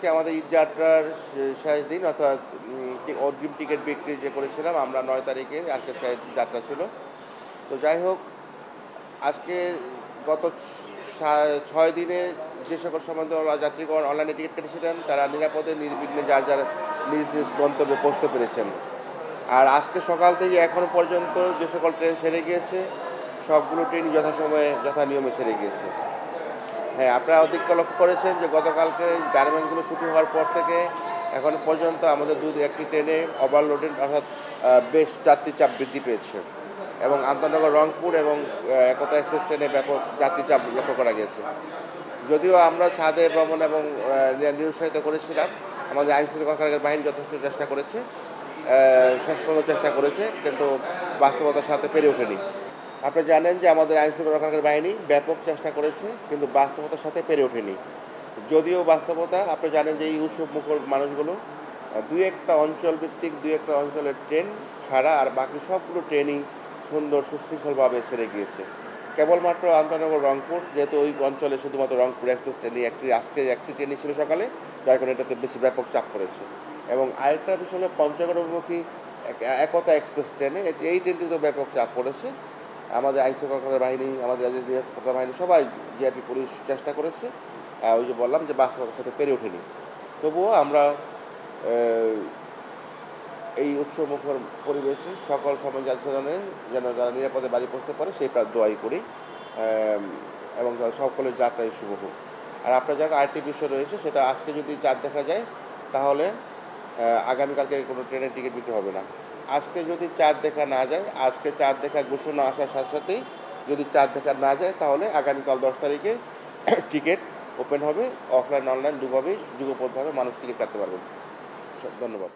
আজকে আমাদের ঈদ যাত্রার শেষ দিন, অর্থাৎ অগ্রিম টিকিট বিক্রি যে করেছিলাম আমরা ৯ তারিখে, আজকে শেষ যাত্রা ছিল। তো যাই হোক, আজকে গত ৬ দিনে যে সকল সম্বন্ধে যাত্রীগণ অনলাইনে টিকিট কেটেছিলেন তারা নিরাপদে নির্বিঘ্নে যার যার নিজ নিজ গন্তব্যে পৌঁছতে পেরেছেন। আর আজকে সকাল থেকে এখনও পর্যন্ত যে সকল ট্রেন ছেড়ে গিয়েছে সবগুলো ট্রেনই যথাসময়ে যথা নিয়মে ছেড়ে গিয়েছে। হ্যাঁ, আপনারা অধিকটা লক্ষ্য করেছেন যে গতকালকে গার্মেন্টসগুলো ছুটি হওয়ার পর থেকে এখনও পর্যন্ত আমাদের একটি ট্রেনে ওভারলোডেড, অর্থাৎ বেশ যাত্রী চাপ বৃদ্ধি পেয়েছে এবং আন্তনগর রংপুর এবং একতা এক্সপ্রেস ট্রেনে ব্যাপক যাত্রী চাপ লক্ষ্য করা গেছে। যদিও আমরা ছাদে ভ্রমণ এবং নিরুৎসাহিত করেছিলাম, আমাদের আইনশৃঙ্খলা বাহিনী যথেষ্ট চেষ্টা করেছে, শেষ পর্যন্ত চেষ্টা করেছে, কিন্তু বাস্তবতার সাথে পেরে ওঠেনি। আপনি জানেন যে আমাদের আইনশৃঙ্খলা রক্ষাকারী বাহিনী ব্যাপক চেষ্টা করেছে, কিন্তু বাস্তবতার সাথে পেরে ওঠেনি। যদিও বাস্তবতা, আপনি জানেন যে এই উৎসব মুখর মানুষগুলো দুই একটা অঞ্চল ভিত্তিক দুই একটা অঞ্চলের ট্রেন ছাড়া আর বাকি সবগুলো ট্রেনই সুন্দর সুশৃঙ্খলভাবে ছেড়ে গিয়েছে। কেবলমাত্র আন্তনগর রংপুর, যেহেতু ওই অঞ্চলে শুধুমাত্র রংপুর এক্সপ্রেস ট্রেনই আজকে একটি ট্রেনই ছিল সকালে, যার কারণে এটাতে বেশি ব্যাপক চাপ পড়েছে। এবং আরেকটা বিষয় হলো পঞ্চগড় অভিমুখী একতা এক্সপ্রেস ট্রেনে, এই ট্রেনটিতেও ব্যাপক চাপ পড়েছে। আমাদের আইনশৃঙ্খলা বাহিনী, আমাদের নিরাপত্তা বাহিনী, সবাই জিআরপি পুলিশ চেষ্টা করেছে। ওই যে বললাম যে বাস্তবতার সাথে পেরে ওঠেনি। তবুও আমরা এই উৎসবমুখর পরিবেশে সকল সমাজ জনসাধারণের যেন যারা নিরাপদে বাড়ি পৌঁছতে পারে সেই দোয়াই করি, এবং সকলের যাত্রায় শুভ হোক। আর আপনার যারা আরেকটি বিষয় রয়েছে, সেটা আজকে যদি চাঁদ দেখা যায় তাহলে আগামীকালকে কোনো ট্রেনের টিকিট বিক্রি হবে না। আজকে যদি চাঁদ দেখা না যায়, আজকে চাঁদ দেখা ঘোষণা আসার সাথে সাথেই যদি চাঁদ দেখা না যায় তাহলে আগামীকাল 10 তারিখে টিকিট ওপেন হবে। অফলাইন অনলাইন দুভাবেই যুগপথভাবে মানুষ টিকিট কাটতে পারবেন। ধন্যবাদ।